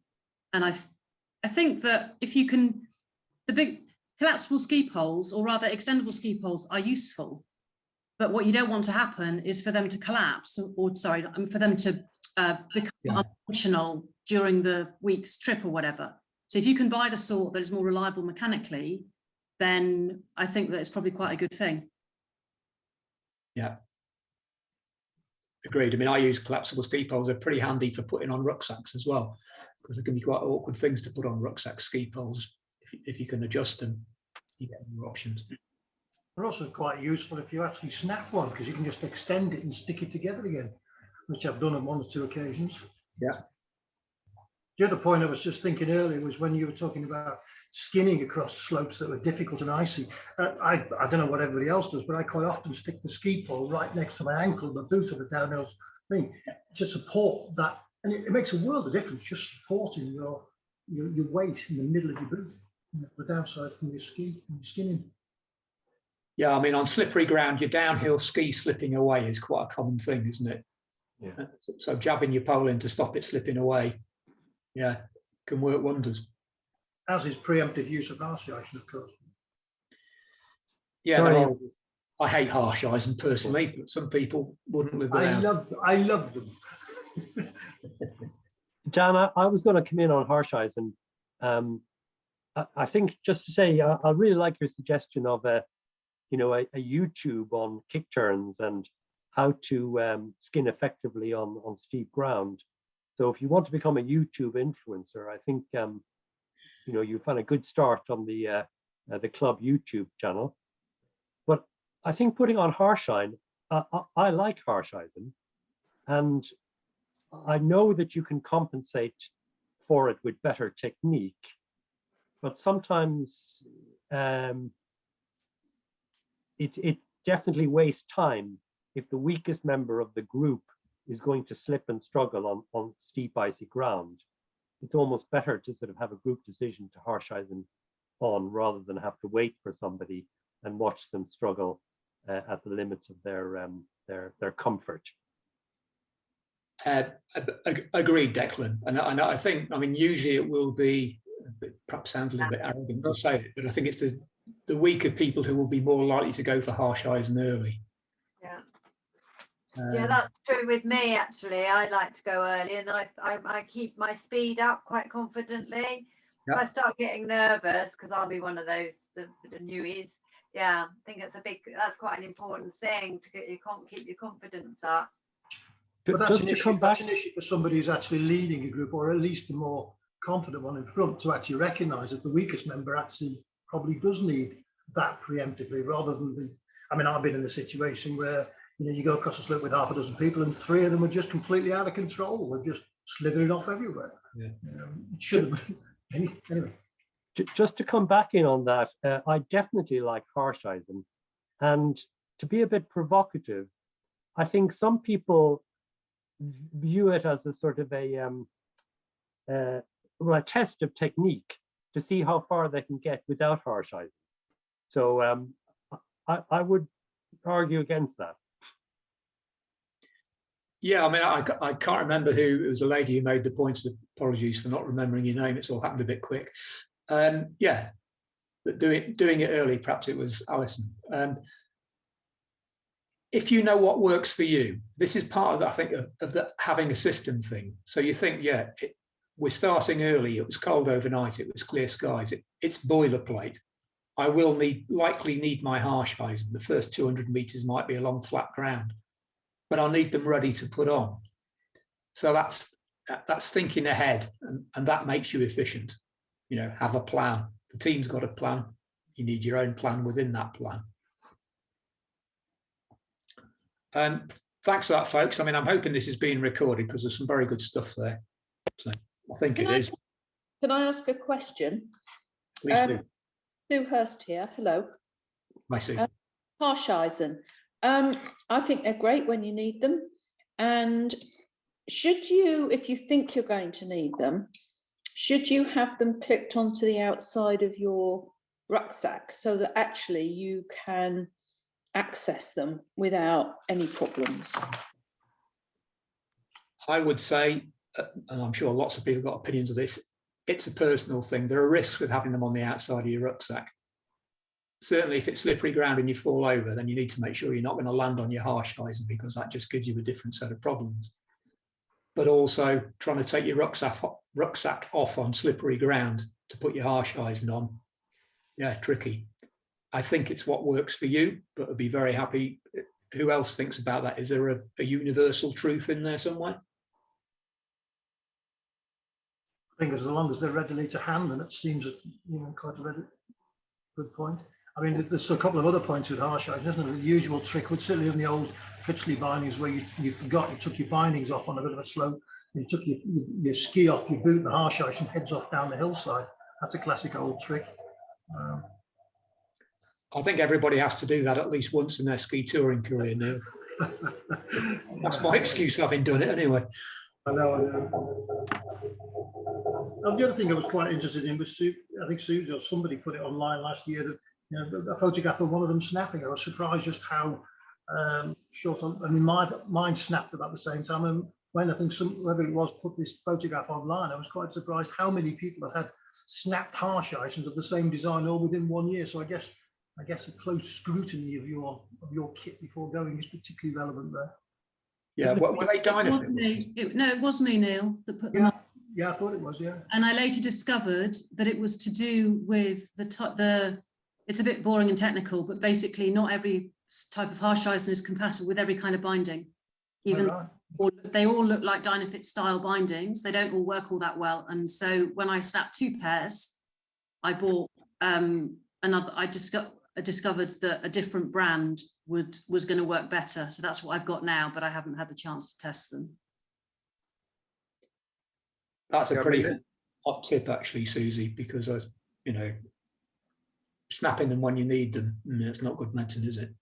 I think that if you can, the big collapsible ski poles, or rather extendable ski poles, are useful. But what you don't want to happen is for them to collapse, or sorry, for them to become unfunctional during the week's trip or whatever. So if you can buy the sort that is more reliable mechanically, then I think that it's probably quite a good thing. Yeah. Agreed. I mean, I use collapsible ski poles. They're pretty handy for putting on rucksacks as well, because they can be quite awkward things to put on rucksack ski poles. If you can adjust them, you get more options. They're also quite useful if you actually snap one, because you can just extend it and stick it together again, which I've done on 1 or 2 occasions. Yeah. The other point I was just thinking earlier was when you were talking about skinning across slopes that were difficult and icy. I don't know what everybody else does, but I quite often stick the ski pole right next to my ankle, my boot of the downhill thing, to support that. And it makes a world of difference, just supporting your weight in the middle of your boot, the downside from your skinning. Yeah, I mean, on slippery ground, your downhill ski slipping away is quite a common thing, isn't it? Yeah. So jabbing your pole in to stop it slipping away, yeah, can work wonders. As is preemptive use of harsh ice, of course. Yeah, I hate harsh ice personally, but some people wouldn't live without. I love them. Dan, I was going to come in on harsh ice, and I think just to say, I really like your suggestion of a YouTube on kick turns and how to skin effectively on steep ground. So if you want to become a YouTube influencer, I think you've had a good start on the club YouTube channel. But I think putting on harsh ice, I like harsh icing, and I know that you can compensate for it with better technique, but sometimes it definitely wastes time if the weakest member of the group is going to slip and struggle on steep icy ground. It's almost better to sort of have a group decision to harsh ice them on, rather than have to wait for somebody and watch them struggle at the limits of their comfort. Agreed, Declan. And I think, I mean, usually it will be, it perhaps sounds a little bit arrogant to say it, but I think it's the weaker people who will be more likely to go for harsh icing early. Yeah. Yeah, that's true with me, actually. I like to go early, and I keep my speed up quite confidently. If I start getting nervous, because I'll be one of those, the newies, yeah, I think that's quite an important thing, to get keep your confidence up. But that's an issue for somebody who's actually leading a group, or at least a more confident one in front, to actually recognise that the weakest member actually probably does need that preemptively, rather than I mean, I've been in a situation where you go across a slope with half a dozen people, and 3 of them are just completely out of control. They're just slithering off everywhere. Yeah. It should have been anyway. Just to come back in on that, I definitely like harsh icing, and to be a bit provocative, I think some people view it as a sort of a test of technique to see how far they can get without harsh icing. So I would argue against that. Yeah, I mean, I can't remember who, it was a lady who made the point, apologies for not remembering your name, it's all happened a bit quick. Yeah, but doing it early, perhaps it was Alison. If you know what works for you, this is part of, I think, of the having a system thing. So you think, yeah, we're starting early, it was cold overnight, it was clear skies, it's boilerplate. I will likely need my harsh icing. The first 200 meters might be along flat ground, but I'll need them ready to put on. So that's thinking ahead, and that makes you efficient. You know, have a plan. The team's got a plan. You need your own plan within that plan. Thanks for that, folks. I mean, I'm hoping this is being recorded because there's some very good stuff there. So I think it is. Can I ask a question? Please do. Sue Hurst here. Hello. I see. Harsh-Eisen. I think they're great when you need them. And should you, if you think you're going to need them, should you have them clipped onto the outside of your rucksack so that actually you can access them without any problems? I would say, and I'm sure lots of people have got opinions of this, it's a personal thing. There are risks with having them on the outside of your rucksack. Certainly if it's slippery ground and you fall over, then you need to make sure you're not going to land on your Harsh-Eisen, because that just gives you a different set of problems. But also trying to take your rucksack off on slippery ground to put your Harsh-Eisen on, yeah, tricky. I think it's what works for you, but I'd be very happy. Who else thinks about that? Is there a universal truth in there somewhere? I think as long as they're readily to hand, and it seems quite a good point. I mean, there's a couple of other points with Harsh-Eisen, isn't it? The usual trick would certainly in the old Fitzley bindings where you forgot, you took your bindings off on a bit of a slope, and you took your ski off your boot, and the Harsh-Eisen heads off down the hillside. That's a classic old trick. I think everybody has to do that at least once in their ski touring career now. That's my excuse, having done it anyway. I know. The other thing I was quite interested in was, I think Susie or somebody put it online last year, that a photograph of one of them snapping. I was surprised just how short. I mean, mine snapped about the same time. And when I think whoever it was put this photograph online, I was quite surprised how many people had snapped Harsh-Eisens of the same design all within 1 year. So I guess a close scrutiny of your kit before going is particularly relevant there. Yeah, were they Dynafit? No, it was me, Neil, that put them up. Yeah, I thought it was, yeah. And I later discovered that it was to do with it's a bit boring and technical, but basically not every type of Harsh-Eisen is compatible with every kind of binding. Even they all look like Dynafit style bindings. They don't all work all that well. And so when I snapped 2 pairs, I bought another. I discovered that a different brand was going to work better. So that's what I've got now, but I haven't had the chance to test them. That's a pretty hot tip, actually, Susie, because snapping them when you need them, it's not good medicine, is it?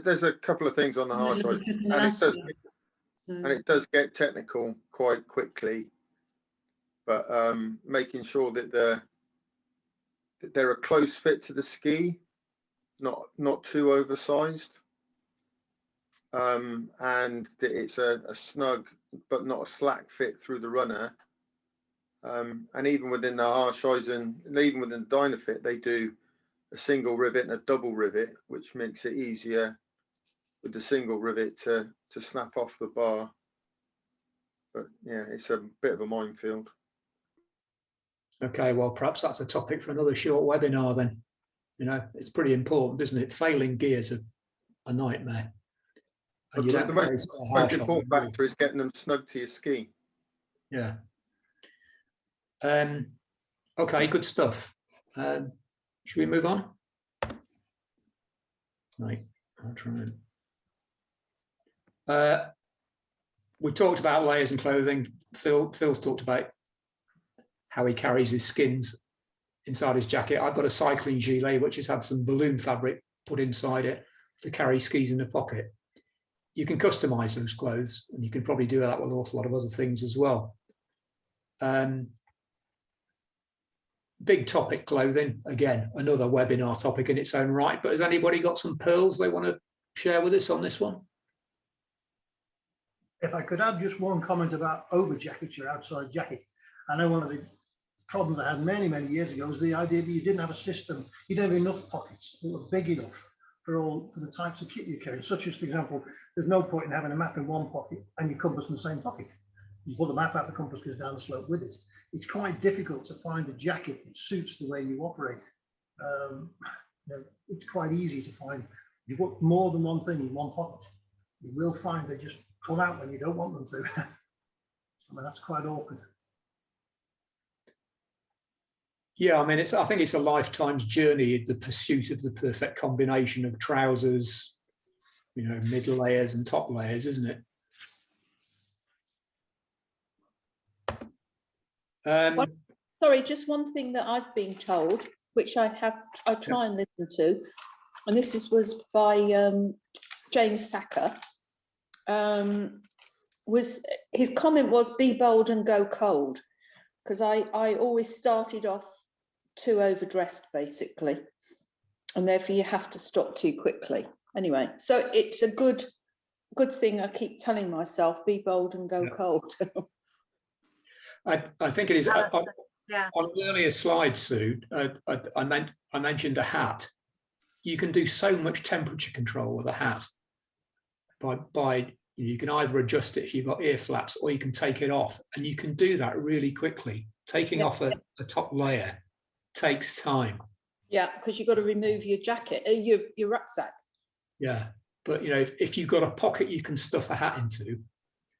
There's a couple of things on the Harsh-Eisen, and it does get technical quite quickly, but making sure that they're a close fit to the ski, not too oversized, and that it's a snug but not a slack fit through the runner. And even within the Harsh-Eisen, even within Dynafit, they do a single rivet and a double rivet, which makes it easier with the single rivet to snap off the bar. But yeah, it's a bit of a minefield. Okay, well, perhaps that's a topic for another short webinar then. It's pretty important, isn't it? Failing gears are a nightmare. And the most important factor is getting them snug to your ski. Yeah. Okay, good stuff. Should we move on? Right, I'll try and. We talked about layers and clothing. Phil's talked about how he carries his skins inside his jacket. I've got a cycling gilet which has had some balloon fabric put inside it to carry skis in the pocket. You can customize those clothes, and you can probably do that with an awful lot of other things as well. Big topic, clothing. Again, another webinar topic in its own right, but has anybody got some pearls they want to share with us on this one? If I could add just one comment about over jackets, your outside jacket. I know one of the problems I had many, many years ago was the idea that you didn't have a system, you didn't have enough pockets that were big enough for the types of kit you carry. Such as, for example, there's no point in having a map in one pocket and your compass in the same pocket. You pull the map out, the compass goes down the slope with it. It's quite difficult to find a jacket that suits the way you operate. It's quite easy to find. You put more than one thing in one pocket. you will find they just come out when you don't want them to. I mean, that's quite awkward. Yeah, I mean, I think it's a lifetime's journey, the pursuit of the perfect combination of trousers, you know, mid layers and top layers, isn't it? Sorry, just one thing that I've been told, which I try and listen to, and this was by James Thacker. Was his comment was be bold and go cold, because I always started off too overdressed basically, and therefore you have to stop too quickly. Anyway, so it's a good thing. I keep telling myself be bold and go cold. I think it is. Yeah. On an earlier slide, Sue, I mentioned a hat. You can do so much temperature control with a hat. By you can either adjust it if you've got ear flaps, or you can take it off, and you can do that really quickly. Taking off a top layer takes time. Yeah, because you've got to remove your jacket, your rucksack. Yeah, but you know, if you've got a pocket you can stuff a hat into.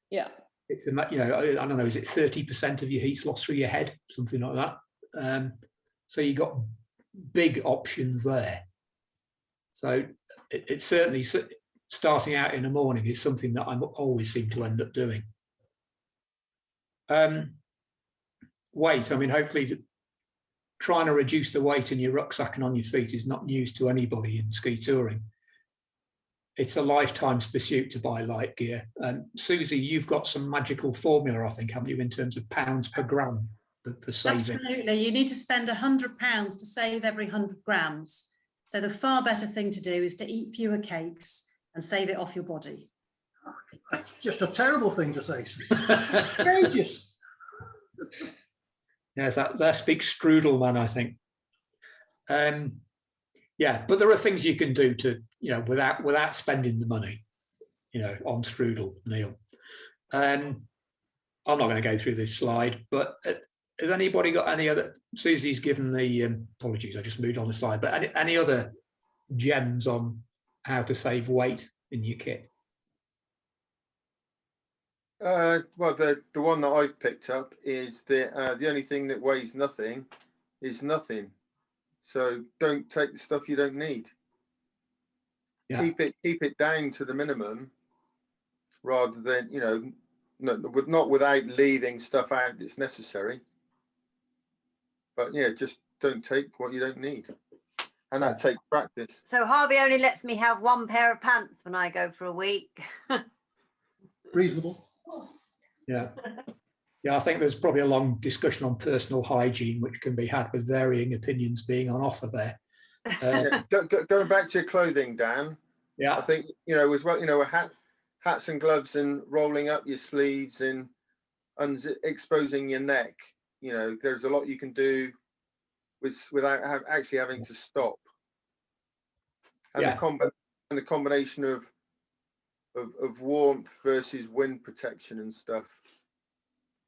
Yeah. It's you know, I don't know, is it 30% of your heat's lost through your head, something like that. So you've got big options there. So it's certainly starting out in the morning is something that I always seem to end up doing. Weight, I mean, hopefully trying to reduce the weight in your rucksack and on your feet is not news to anybody in ski touring. It's a lifetime's pursuit to buy light gear. Susie, you've got some magical formula, I think, haven't you, in terms of pounds per gram for saving? Absolutely. You need to spend £100 to save every 100 grams. So the far better thing to do is to eat fewer cakes and save it off your body. That's just a terrible thing to say. Outrageous. Yes, that speaks strudel man, I think. Yeah, but there are things you can do to, you know, without spending the money, you know, on strudel, Neil. I'm not going to go through this slide, but has anybody got any other? Susie's given the apologies, I just moved on the slide, but any other gems on how to save weight in your kit? Well, the one that I've picked up is the only thing that weighs nothing is nothing. So don't take the stuff you don't need. Yeah. Keep it down to the minimum, rather than, you know, not without leaving stuff out that's necessary. But yeah, just don't take what you don't need, and that takes practice. So Harvey only lets me have one pair of pants when I go for a week. Reasonable. Yeah. Yeah, I think there's probably a long discussion on personal hygiene, which can be had with varying opinions being on offer there. Going back to your clothing, Dan. Yeah. I think, you know, as well, you know, hats and gloves and rolling up your sleeves and exposing your neck. You know, there's a lot you can do without actually having to stop. And the combination of warmth versus wind protection and stuff.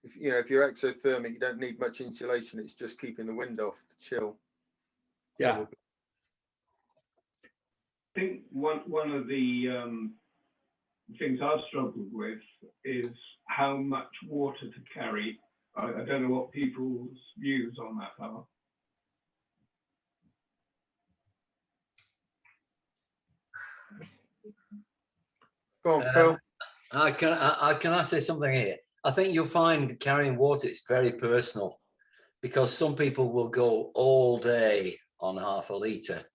If you're exothermic, you don't need much insulation. It's just keeping the wind off to chill. Yeah. I think one of the things I've struggled with is how much water to carry. I don't know what people's views on that are. Go on, Phil. Can I say something here? I think you'll find carrying water is very personal, because some people will go all day on half a litre,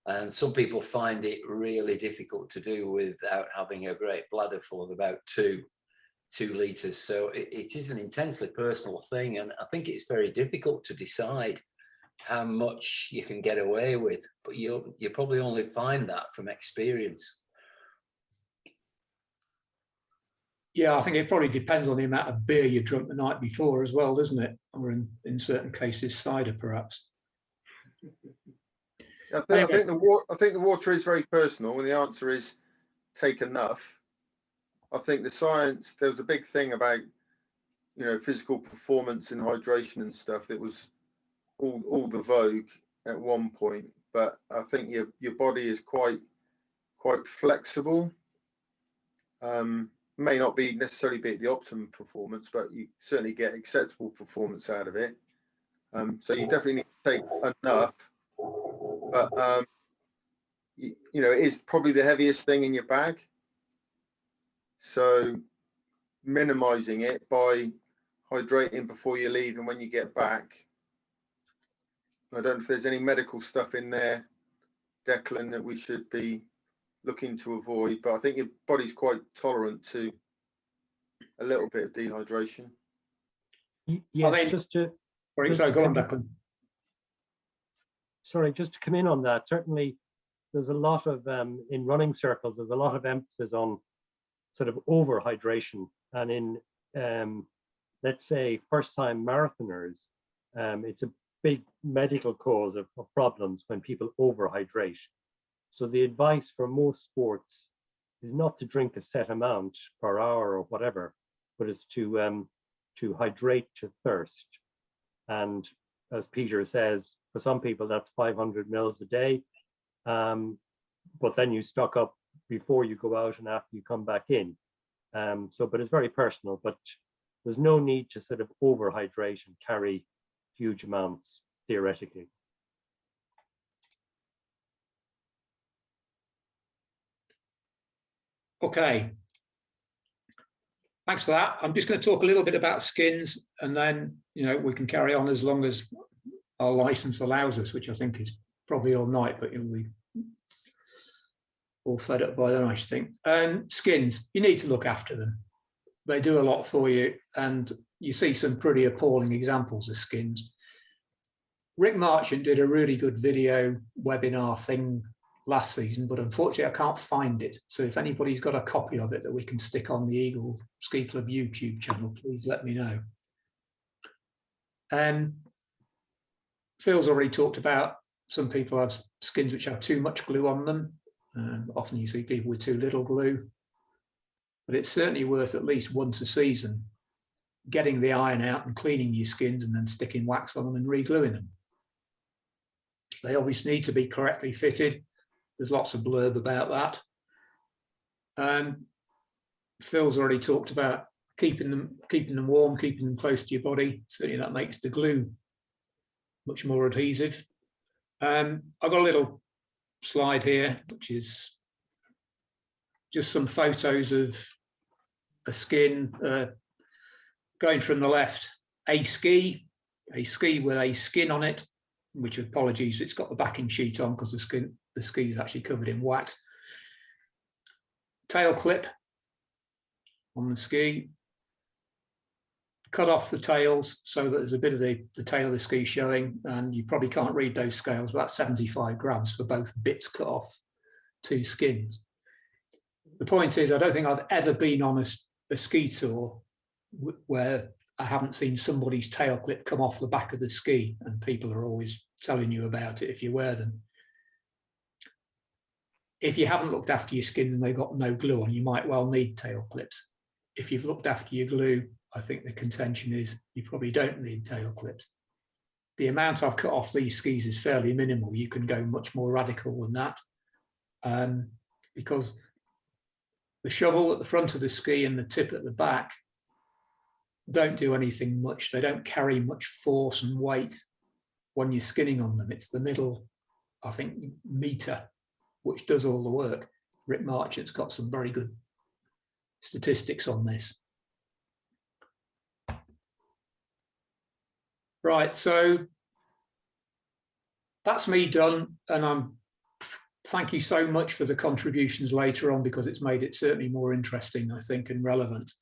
and some people find it really difficult to do without having a great bladder full of about two litres. So it is an intensely personal thing, and I think it's very difficult to decide how much you can get away with, but you'll probably only find that from experience. Yeah, I think it probably depends on the amount of beer you drunk the night before as well, doesn't it? Or in certain cases, cider, perhaps. I think the water is very personal, and the answer is take enough. I think the science, there was a big thing about, you know, physical performance and hydration and stuff that was all the vogue at one point, but I think your body is quite flexible. May not be necessarily be at the optimum performance, but you certainly get acceptable performance out of it. So you definitely need to take enough, but you know, it is probably the heaviest thing in your bag. So minimizing it by hydrating before you leave and when you get back. I don't know if there's any medical stuff in there, Declan, that we should be looking to avoid, but I think your body's quite tolerant to a little bit of dehydration. Yeah, I mean, just to go on, Declan. Sorry, just to come in on that, certainly there's a lot of, in running circles, there's a lot of emphasis on sort of over hydration. And in, let's say, first time marathoners, it's a big medical cause of problems when people overhydrate. So the advice for most sports is not to drink a set amount per hour or whatever, but it's to hydrate to thirst. And as Peter says, for some people that's 500 mils a day, but then you stock up before you go out and after you come back in. But it's very personal, but there's no need to sort of overhydrate and carry huge amounts theoretically. Okay. Thanks for that. I'm just going to talk a little bit about skins, and then, you know, we can carry on as long as our license allows us, which I think is probably all night, but you'll be all fed up by then, I think. Skins, you need to look after them. They do a lot for you, and you see some pretty appalling examples of skins. Rick Marchant did a really good video webinar thing last season, but unfortunately I can't find it. So if anybody's got a copy of it that we can stick on the Eagle Ski Club YouTube channel, please let me know. Phil's already talked about some people have skins which have too much glue on them. Often you see people with too little glue, but it's certainly worth at least once a season getting the iron out and cleaning your skins and then sticking wax on them and re-gluing them. They obviously need to be correctly fitted. There's lots of blurb about that. Phil's already talked about keeping them warm, keeping them close to your body. Certainly that makes the glue much more adhesive. I've got a little slide here, which is just some photos of a skin going from the left, a ski with a skin on it, which, apologies, it's got the backing sheet on because the ski is actually covered in wax. Tail clip on the ski. Cut off the tails so that there's a bit of the tail of the ski showing, and you probably can't read those scales, but that's 75 grams for both bits cut off, two skins. The point is, I don't think I've ever been on a ski tour where I haven't seen somebody's tail clip come off the back of the ski, and people are always telling you about it if you wear them. If you haven't looked after your skins and they've got no glue on, you might well need tail clips. If you've looked after your glue, I think the contention is you probably don't need tail clips. The amount I've cut off these skis is fairly minimal. You can go much more radical than that, because the shovel at the front of the ski and the tip at the back don't do anything much. They don't carry much force and weight when you're skinning on them. It's the middle, I think, meter, which does all the work. Rick Marchant's got some very good statistics on this. Right, so that's me done, and thank you so much for the contributions later on, because it's made it certainly more interesting, I think, and relevant.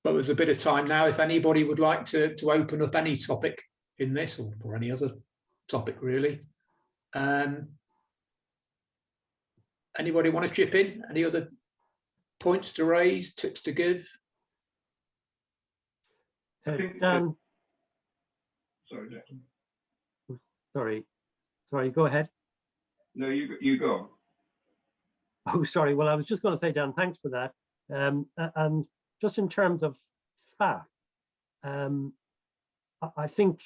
But there's a bit of time now if anybody would like to open up any topic in this, or any other topic really. Anybody want to chip in? Any other points to raise, tips to give? Dan. Sorry, Sorry, go ahead. No, you go. Oh, sorry. Well, I was just going to say, Dan, thanks for that. And just in terms of fat, I think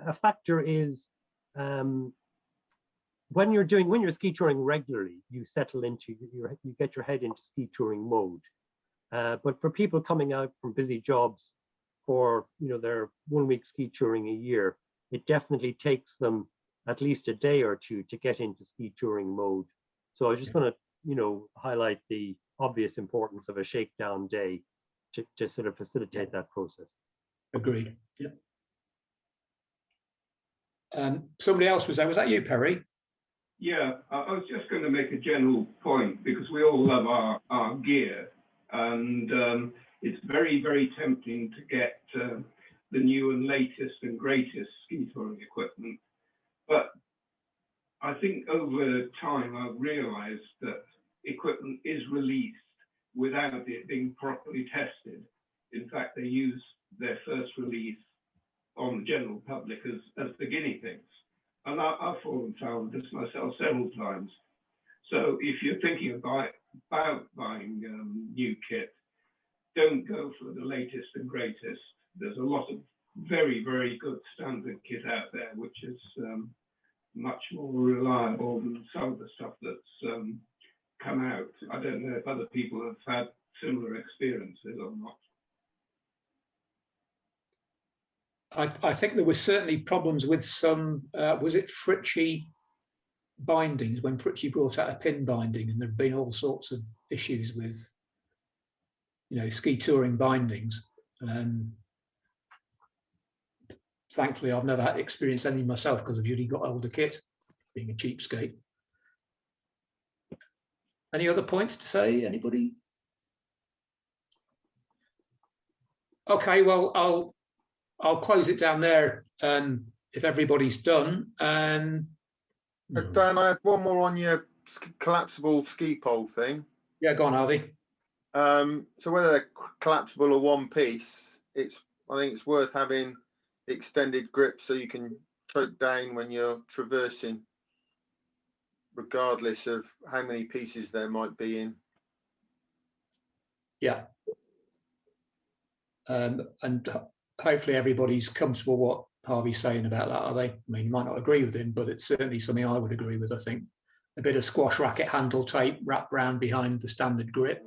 a factor is when you're ski touring regularly, you settle into you get your head into ski touring mode. But for people coming out from busy jobs for their 1 week ski touring a year, it definitely takes them at least a day or two to get into ski touring mode. So I just want to highlight the obvious importance of a shakedown day to sort of facilitate that process. Agreed. Yeah. Somebody else was there. Was that you, Perry? Yeah, I was just going to make a general point, because we all love our gear, and it's very, very tempting to get the new and latest and greatest ski touring equipment. But I think over time I've realized that equipment is released without it being properly tested. In fact, they use their first release on the general public as the guinea pigs. And I've fallen foul of this myself several times. So if you're thinking about buying new kit, don't go for the latest and greatest. There's a lot of very, very good standard kit out there, which is much more reliable than some of the stuff that's come out. I don't know if other people have had similar experiences or not. I think there were certainly problems with some, was it Fritchie bindings, when Fritchie brought out a pin binding, and there have been all sorts of issues with, ski touring bindings. Thankfully, I've never had experienced any myself, because I've usually got older kit, being a cheapskate. Any other points to say, anybody? Okay, well, I'll close it down there if everybody's done. Dan, I had one more on your collapsible ski pole thing. Yeah, go on, Harvey. So whether they're collapsible or one piece, I think it's worth having extended grips so you can choke down when you're traversing, regardless of how many pieces there might be in. Yeah. And hopefully everybody's comfortable what Harvey's saying about that, are they? I mean, you might not agree with him, but it's certainly something I would agree with, I think. A bit of squash racket handle tape wrapped round behind the standard grip.